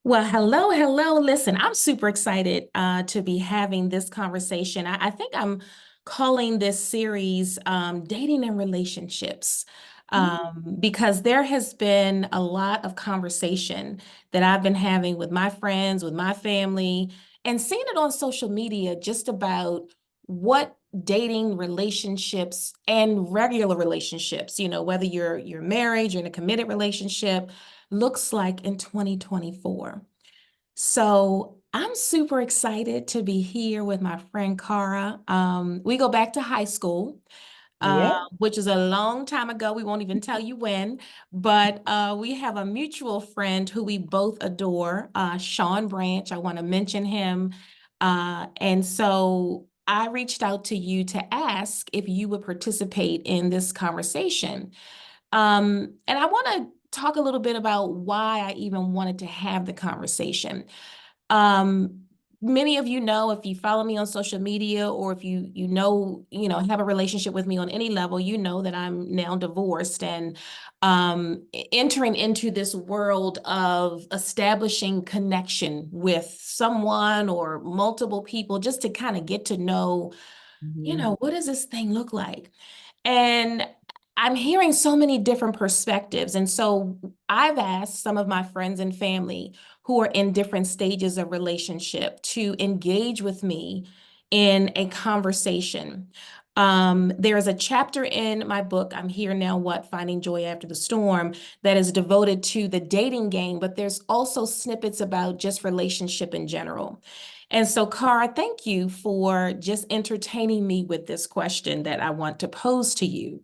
Well, hello, hello. Listen, I'm super excited to be having this conversation. I think I'm calling this series Dating and Relationships because there has been a lot of conversation that I've been having with my friends, with my family, and seeing it on social media just about what dating relationships and regular relationships, whether you're married, you're in a committed relationship looks like in 2024. So I'm super excited to be here with my friend Cara. We go back to high school, Yep. which is a long time ago. We won't even tell you when, but we have a mutual friend who we both adore, Sean Branch. I want to mention him. And so I reached out to you to ask if you would participate in this conversation. And I want to talk a little bit about why I even wanted to have the conversation. Um, Many of you know if you follow me on social media or if have a relationship with me on any level, you know that I'm now divorced and entering into this world of establishing connection with someone or multiple people just to kind of get to know, Mhm. what does this thing look like? And I'm hearing so many different perspectives. And so I've asked some of my friends and family who are in different stages of relationship to engage with me in a conversation. There is a chapter in my book, I'm Here Now What? Finding Joy After the Storm, that is devoted to the dating game, but there's also snippets about just relationship in general. And so, Cara, thank you for just entertaining me with this question that I want to pose to you.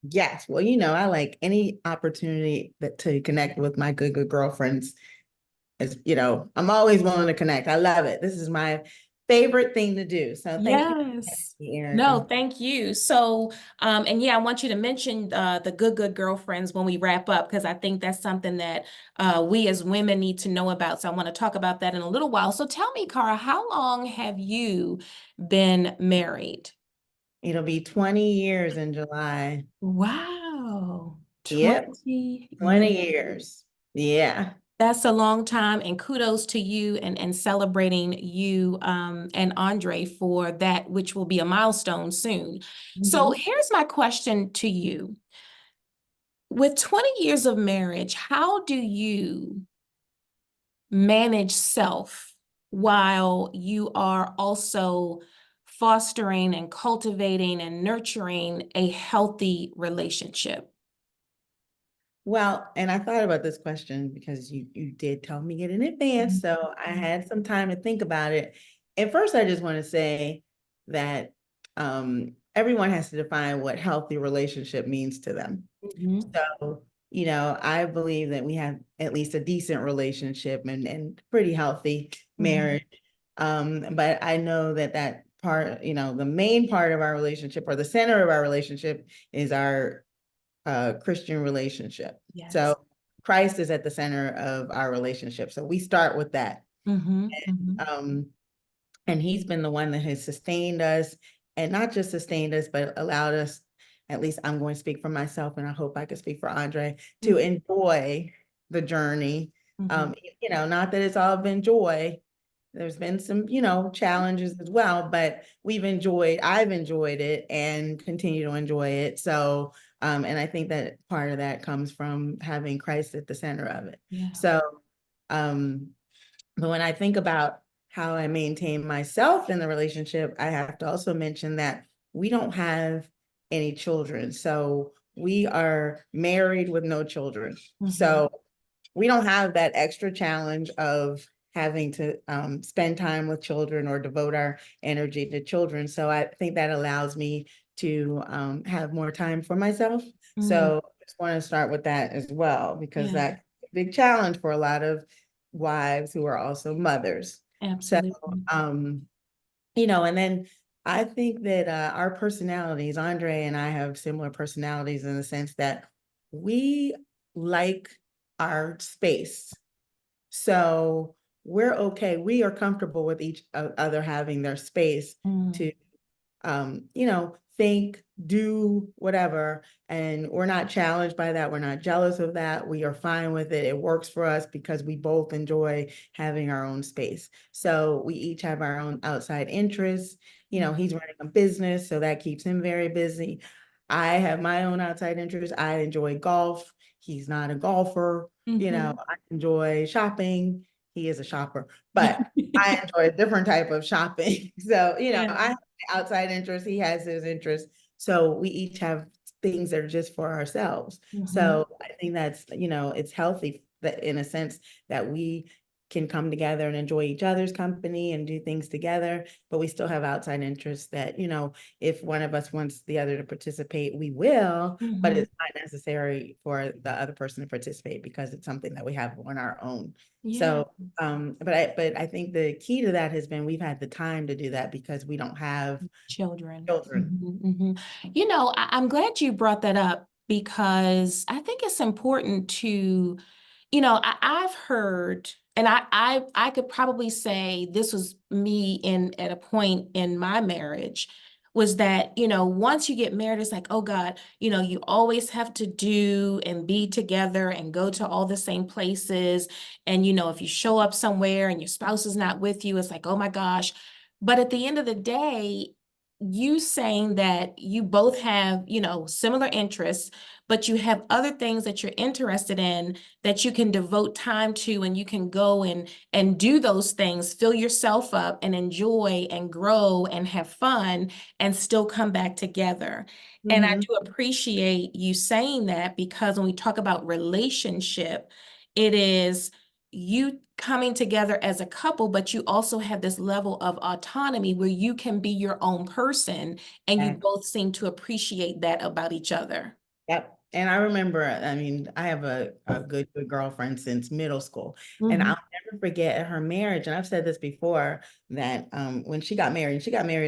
Yes. Well, I like any opportunity to connect with my good girlfriends. I'm always willing to connect. I love it. This is my favorite thing to do. So thank you for having Yes. me, No, Erica. thank you. So, and yeah, I want you to mention the good girlfriends when we wrap up, because I think that's something that we as women need to know about. So I want to talk about that in a little while. So tell me, Cara, how long have you been married? It'll be 20 years in July. Wow, Yep. 20 years. 20 years. Yeah. That's a long time, and kudos to you and celebrating you and Andre for that, which will be a milestone soon. So Mhm. here's my question to you. With 20 years of marriage, how do you manage self while you are also fostering and cultivating and nurturing a healthy relationship? Well, and I thought about this question because you did tell me it in advance, so I had some time to think about it. And first, I just want to say that everyone has to define what healthy relationship means to them. Mhm. So, I believe that we have at least a decent relationship and pretty healthy Mhm. marriage. But I know that part, the main part of our relationship or the center of our relationship is our Christian relationship. Yes. So Christ is at the center of our relationship. So we start with that. Mhm. Mhm. Um, and he's been the one that has sustained us and not just sustained us, but allowed us, at least I'm going to speak for myself, and I hope I could speak for Andre, to Mhm. enjoy the journey. Mhm. Not that it's all been joy. There's been some, challenges as well, but I've enjoyed it and continue to enjoy it. So, and I think that part of that comes from having Christ at the center of it. Yeah. So, um, but when I think about how I maintain myself in the relationship, I have to also mention that we don't have any children. So we are married with no children. Mhm. So we don't have that extra challenge of having to spend time with children or devote our energy to children. So I think that allows me to have more time for myself. Mm. So I just want to start with that as well, because Yeah, that's a big challenge for a lot of wives who are also mothers. So, absolutely. um, and then I think that our personalities, Andre and I have similar personalities in the sense that we like our space. So we're okay. We are comfortable with each other having their space Mm. to think, do whatever, and we're not challenged by that. We're not jealous of that. We are fine with it. It works for us because we both enjoy having our own space. So we each have our own outside interests. You know, he's running a business, so that keeps him very busy. I have my own outside interests. I enjoy golf. He's not a golfer. You know, Mhm. I enjoy shopping. He is a shopper, but I enjoy a different type of shopping. So, you know, Yeah. I have my outside interests. He has his interests. So we each have things that are just for ourselves. Mhm. So I think that's, you know, it's healthy that in a sense that we can come together and enjoy each other's company and do things together, but we still have outside interests that, you know, if one of us wants the other to participate, we will, but Mhm. it's not necessary for the other person to participate because it's something that we have on our own. Yeah. So, but I think the key to that has been we've had the time to do that because we don't have Children. children. Mhm, mhm. You know, I'm glad you brought that up because I think it's important to, you know, I've heard, and I could probably say this was me in at a point in my marriage, was that, you know, once you get married, it's like, oh God, you know, you always have to do and be together and go to all the same places. And, you know, if you show up somewhere and your spouse is not with you, it's like, oh my gosh. But at the end of the day, you saying that you both have, you know, similar interests, but you have other things that you're interested in that you can devote time to, and you can go and do those things, fill yourself up and enjoy and grow and have fun and still come back together. And I Mhm. do appreciate you saying that because when we talk about relationship, it is you coming together as a couple, but you also have this level of autonomy where you can be your own person, and you And both seem to appreciate that about each other. yep. And I remember, I mean, I have a good girlfriend since middle school, and Mhm. I'll never forget her marriage. And I've said this before that when she got married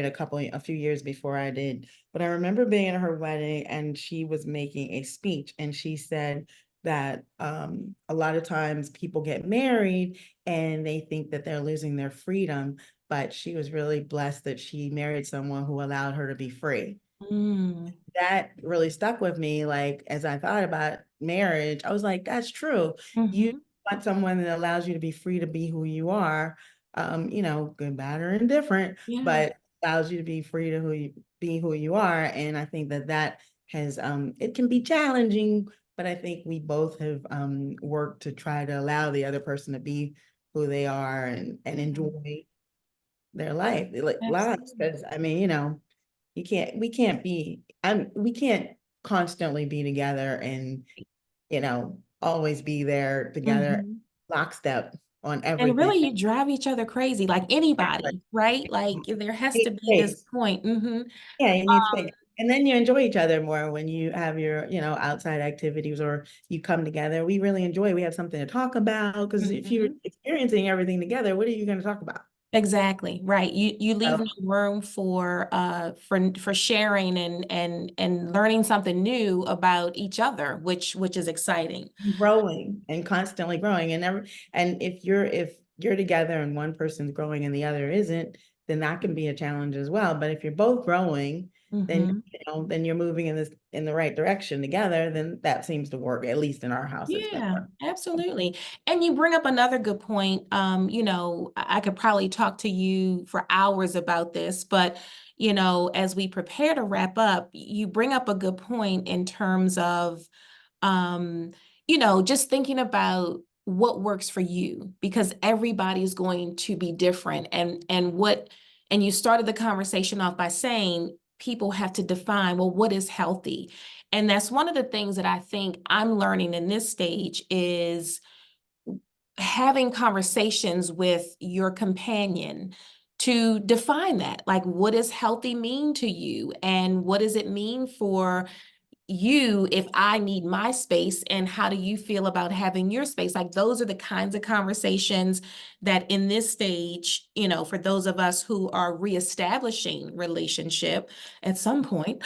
a few years before I did. But I remember being at her wedding and she was making a speech, and she said that a lot of times people get married and they think that they're losing their freedom, but she was really blessed that she married someone who allowed her to be free. Mm. That really stuck with me. Like, as I thought about marriage, I was like, that's true. You Mhm. want someone that allows you to be free to be who you are, you know, good, bad, or indifferent, Yeah. but allows you to be free to be who you are. And I think that that has, it can be challenging, but I think we both have worked to try to allow the other person to be who they are and Yeah. enjoy their life, like lives. Absolutely. Because I mean, you know, we can't we can't constantly be together and, you know, always be there together, Mhm. lockstep on And everything. really, you drive each other crazy, like Exactly. anybody, right? Like there has Need to be this space. point. Yeah, you need space. And then you enjoy each other more when you have your, you know, outside activities or you come together. We really enjoy, we have something to talk about because if you're Mhm. experiencing everything together, what are you going to talk about? Exactly, right. You leave So no room for sharing and learning something new about each other, which is exciting. growing and constantly growing and if you're together and one person's growing and the other isn't, then that can be a challenge as well. But if you're both growing, then Mhm. you know, then you're moving in the right direction together, then that seems to work. At least in our house, it's been Yeah, working. absolutely. And you bring up another good point. You know, I could probably talk to you for hours about this, but you know, as we prepare to wrap up, you bring up a good point in terms of um, you know, just thinking about what works for you because everybody's going to be different. And you started the conversation off by saying people have to define, well, what is healthy? And that's one of the things that I think I'm learning in this stage is having conversations with your companion to define that. Like, what does healthy mean to you? And what does it mean for you if I need my space, and how do you feel about having your space? Like those are the kinds of conversations that in this stage, you know, for those of us who are reestablishing relationship at some point,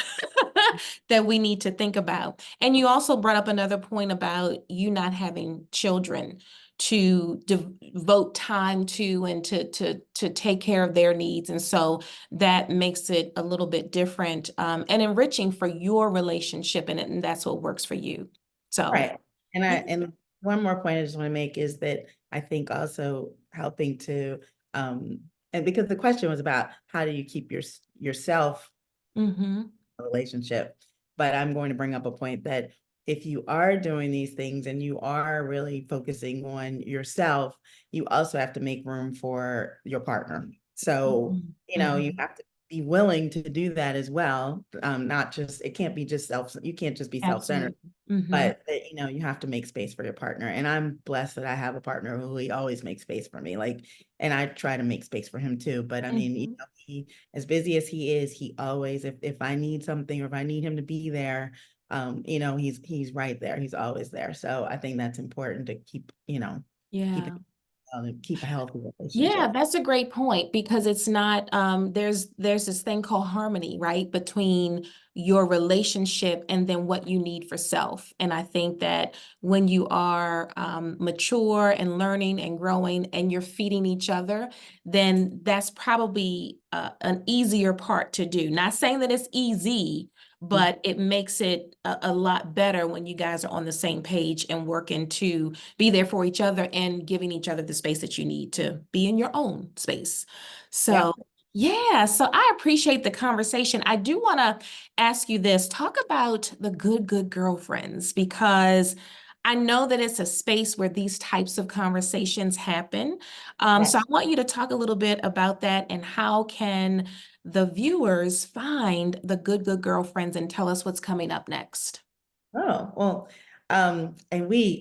that we need to think about. And you also brought up another point about you not having children to devote time to and to take care of their needs. And so that makes it a little bit different and enriching for your relationship, and that's what works for you. So Right. And one more point I just want to make is that I think also helping to and because the question was about how do you keep yourself mm-hmm, in a relationship, but I'm going to bring up a point that if you are doing these things and you are really focusing on yourself, you also have to make room for your partner. So, you mm-hmm, have to be willing to do that as well. Not just, it can't be just you can't just be self-centered, absolutely. Mm-hmm, but you have to make space for your partner. And I'm blessed that I have a partner who he always makes space for me. Like, and I try to make space for him too. But I mean, mm-hmm. he, as busy as he is, he always, if I need something or if I need him to be there, he's right there. He's always there. So I think that's important to keep, keep Yeah. keep a healthy Yeah, relationship. that's a great point because it's not there's this thing called harmony, right? Between your relationship and then what you need for self. And I think that when you are mature and learning and growing and you're feeding each other, then that's probably an easier part to do. Not saying that it's easy, but it makes it a lot better when you guys are on the same page and working to be there for each other and giving each other the space that you need to be in your own space. So, Yep. yeah, so I appreciate the conversation. I do want to ask you this, talk about the good girlfriends, because I know that it's a space where these types of conversations happen. So I Yes. want you to talk a little bit about that and how can the viewers find the good girlfriends and tell us what's coming up next. Oh, well, I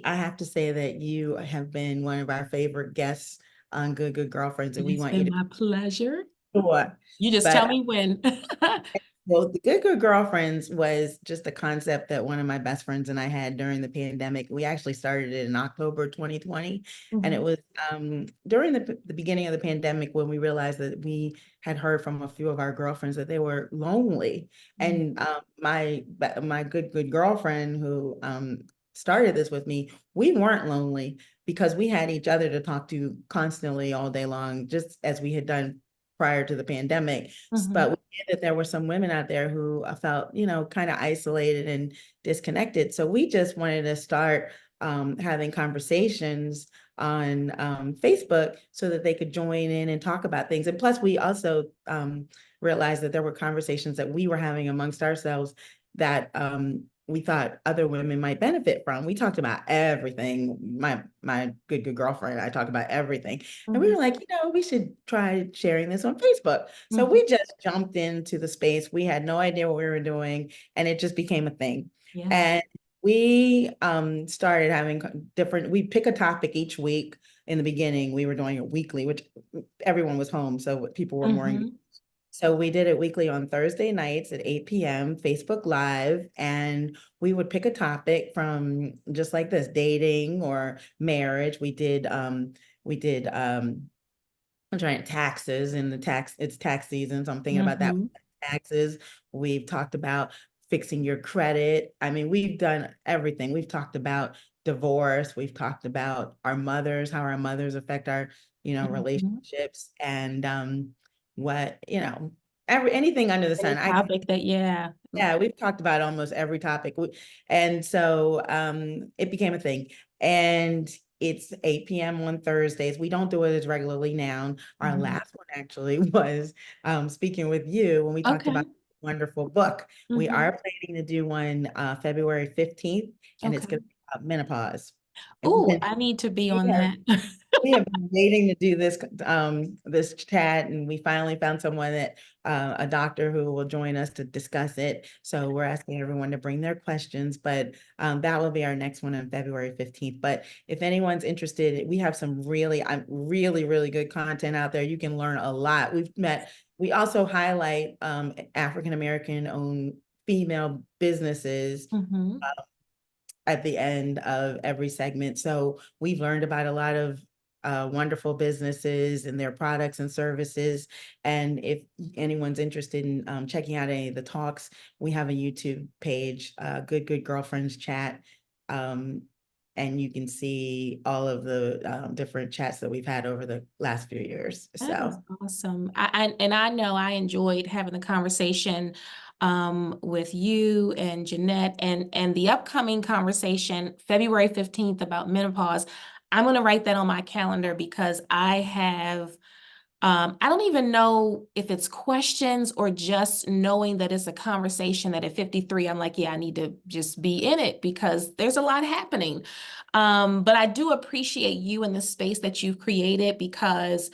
have to say that you have been one of our favorite guests on Good Girlfriends, and It we has want you been to my pleasure. tour. You just tell But me when. well, the Good Girlfriends was just a concept that one of my best friends and I had during the pandemic. We actually started it in October 2020. And it Mhm, was during the beginning of the pandemic when we realized that we had heard from a few of our girlfriends that they were lonely. mhm, And my good girlfriend who started this with me, we weren't lonely because we had each other to talk to constantly all day long, just as we had done prior to the pandemic. But mhm, we knew that there were some women out there who felt, kind of isolated and disconnected. So we just wanted to start having conversations on Facebook so that they could join in and talk about things. And plus, we also realized that there were conversations that we were having amongst ourselves that we thought other women might benefit from. We talked about everything. My good girlfriend and I talked about everything. And we mhm, were like, we should try sharing this on Facebook. So mhm. we just jumped into the space. We had no idea what we were doing, and it just became a thing. Yeah. And we started having we pick a topic each week. In the beginning, we were doing it weekly, which everyone was home, so people were more engaged. Mhm, So we did it weekly on Thursday nights at 8 p.m. Facebook Live, and we would pick a topic from just like this, dating or marriage. We did I'm trying taxes and it's tax season. So I'm thinking about that mhm, taxes. We've talked about fixing your credit. I mean, we've done everything. We've talked about divorce. We've talked about our mothers, how our mothers affect our, mhm. relationships and what, anything under the sun. Any I topic that, yeah. Yeah, we've talked about almost every topic. And so it became a thing. And it's 8 p.m. on Thursdays. We don't do it as regularly now. Our Mhm. last one actually was speaking with you when we talked Okay. about a wonderful book. We Mhm. are planning to do one February 15th, and it's Okay. going to be about menopause. And we've Oh, been I need to be we on have that. we have been waiting to do this chat, and we finally found someone that a doctor who will join us to discuss it. So we're asking everyone to bring their questions, but that will be our next one on February 15th. But if anyone's interested, we have some really good content out there. You can learn a lot. We also highlight African American owned female businesses Mhm, at the end of every segment. So we've learned about a lot of wonderful businesses and their products and services. And if anyone's interested in checking out any of the talks, we have a YouTube page, Good Girlfriends Chat. And you can see all of the different chats that we've had over the last few years. That is So awesome. And I know I enjoyed having the conversation with you and Jeanette, and the upcoming conversation, February 15th, about menopause. I'm going to write that on my calendar because I have I don't even know if it's questions or just knowing that it's a conversation that at 53, I'm like, yeah, I need to just be in it because there's a lot happening. But I do appreciate you in the space that you've created because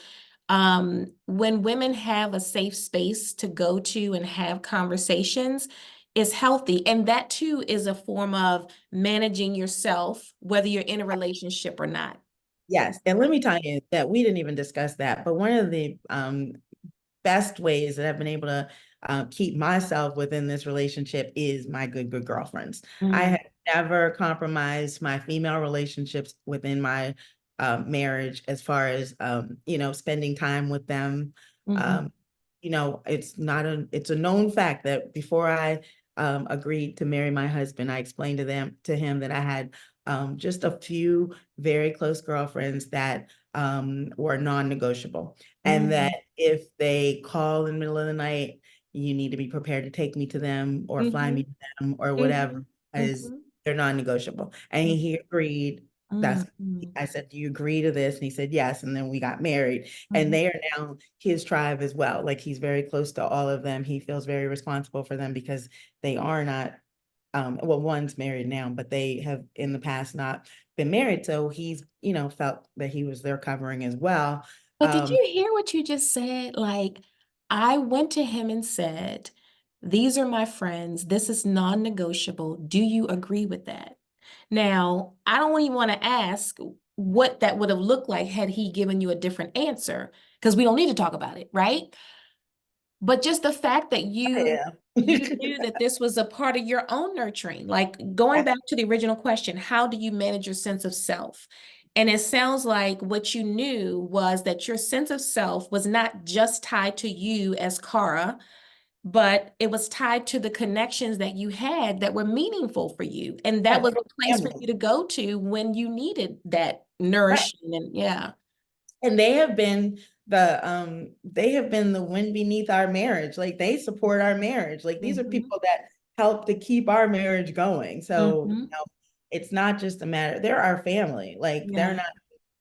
when women have a safe space to go to and have conversations, is healthy. And that too is a form of managing yourself, whether you're in a relationship or not. yes, and let me tell you that we didn't even discuss that, but one of the best ways that I've been able to keep myself within this relationship is my good girlfriends. I Mm, have never compromised my female relationships within my marriage as far as spending time with them. mhm, Um, it's a known fact that before I agreed to marry my husband, I explained to him that I had just a few very close girlfriends that were non-negotiable, and that mm, if they call in the middle of the night, you need to be prepared to take me to them or fly me mhm, to them or whatever, mhm, as mhm, they're non-negotiable. And he agreed. mhm, That's mhm, I said, do you agree to this? And he said, yes. And then we got married. And mhm. they are now his tribe as well. Like, he's very close to all of them. He feels very responsible for them because they are not, well, one's married now, but they have in the past not been married. So he's, felt that he was their covering as well. But did Um, you hear what you just said? Like, I went to him and said, these are my friends. This is non-negotiable. Do you agree with that? Now, I don't even want to ask what that would have looked like had he given you a different answer, because we don't need to talk about it, right? But just the fact that yeah. you knew that this was a part of your own nurturing, like going back to the original question, how do you manage your sense of self? And it sounds like what you knew was that your sense of self was not just tied to you as Cara, but it was tied to the connections that you had that were meaningful for you. And that Right, was a place for family. you to go to when you needed that Right. nourishing. And yeah. And they have been the wind beneath our marriage. Like, they support our marriage. Like, these are Mhm. people that help to keep our marriage going. So, Mhm. it's not just a matter, they're our family. Like, they're Yeah.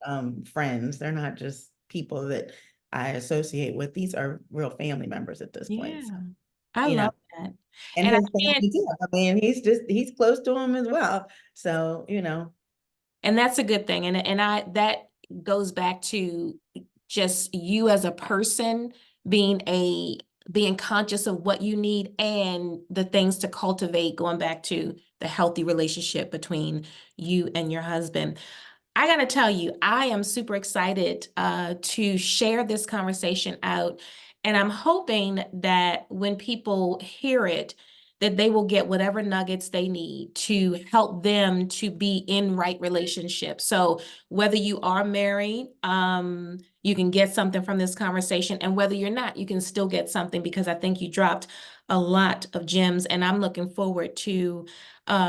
not friends. They're not just people that I associate with. These are real family members at this point. Yeah. So, I you know, love that. and And I his can't, family too. I mean, he's close to him as well. So, and that's a good thing. And that goes back to just you as a person being being conscious of what you need and the things to cultivate, going back to the healthy relationship between you and your husband. I got to tell you, I am super excited to share this conversation out. And I'm hoping that when people hear it, that they will get whatever nuggets they need to help them to be in right relationships. So whether you are married, you can get something from this conversation. And whether you're not, you can still get something because I think you dropped a lot of gems. And I'm looking forward to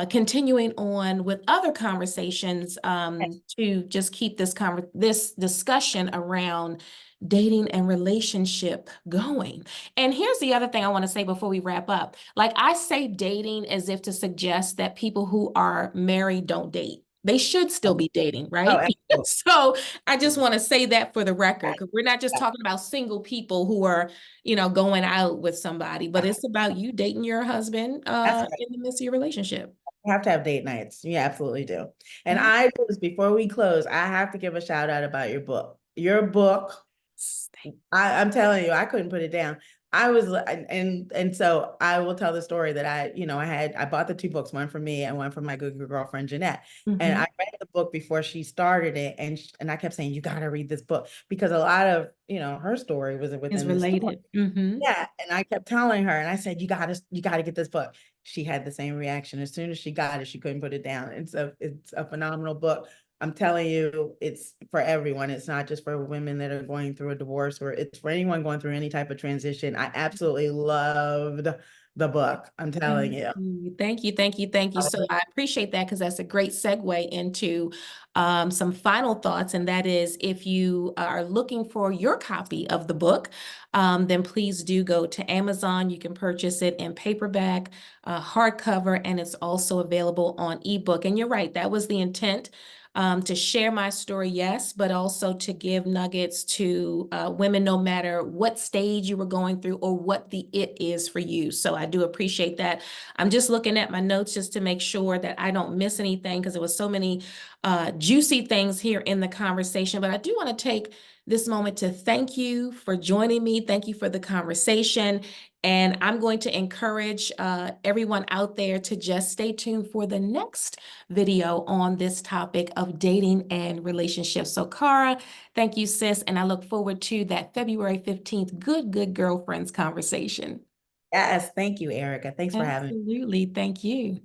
continuing on with other conversations to just keep this discussion around dating and relationship going. And here's the other thing I want to say before we wrap up. Like, I say dating as if to suggest that people who are married don't date. They should still be dating, oh, right? absolutely. So I just want to say that for the record, because we're not just talking about single people who are, going out with somebody, but it's about you dating your husband That's right. in the midst of your relationship. You have to have date nights. You absolutely do. And Yeah. before we close, I have to give a shout out about your book. Your book, I'm telling you, I couldn't put it down. And so I will tell the story that I bought the two books, one for me and one for my good girlfriend Jeanette. And Mm-hmm. I read the book before she started it, and I kept saying, you got to read this book, because a lot of, her story was Is within the story. related. Mm-hmm. Yeah, and I kept telling her, and I said, you gotta get this book. She had the same reaction. As soon as she got it, she couldn't put it down. It's a phenomenal book. I'm telling you, it's for everyone. It's not just for women that are going through a divorce, or it's for anyone going through any type of transition. I absolutely loved the book. I'm telling Thank you. you. Thank you. Thank you. Thank you. So I appreciate that because that's a great segue into some final thoughts. And that is, if you are looking for your copy of the book, then please do go to Amazon. You can purchase it in paperback, hardcover, and it's also available on ebook. And you're right, that was the intent. To share my story, yes, but also to give nuggets to women, no matter what stage you were going through or what the it is for you. So I do appreciate that. I'm just looking at my notes just to make sure that I don't miss anything because there was so many juicy things here in the conversation. But I do want to take this moment to thank you for joining me. Thank you for the conversation. And I'm going to encourage everyone out there to just stay tuned for the next video on this topic of dating and relationships. So Cara, thank you, sis. And I look forward to that February 15th Good Girlfriends conversation. Yes, thank you, Ericka. Thanks for having me. Absolutely. Thank you.